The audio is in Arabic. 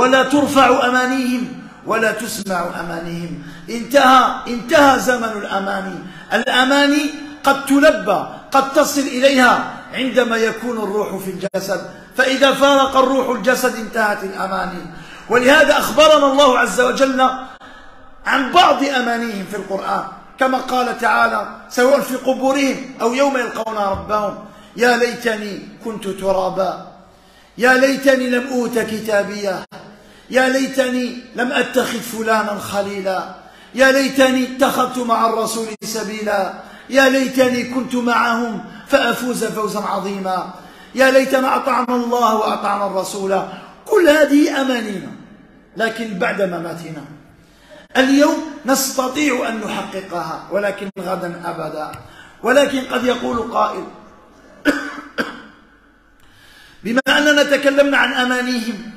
ولا ترفع أمانيهم ولا تسمع أمانيهم. انتهى زمن الأماني. الأماني قد تلبى، قد تصل إليها عندما يكون الروح في الجسد، فإذا فارق الروح الجسد انتهت الأماني. ولهذا أخبرنا الله عز وجل عن بعض أمانيهم في القرآن، كما قال تعالى: سواء في قبورهم أو يوم يلقون ربهم يا ليتني كنت ترابا، يا ليتني لم أوت كتابيا، يا ليتني لم أتخذ فلانا خليلا، يا ليتني اتخذت مع الرسول سبيلا، يا ليتني كنت معهم فأفوز فوزا عظيما، يا ليتنا أطعنا الله وأطعنا الرسول. كل هذه أمانينا، لكن بعد مماتنا. اليوم نستطيع أن نحققها، ولكن غدا أبدا. ولكن قد يقول قائل: بما أننا تكلمنا عن أمانيهم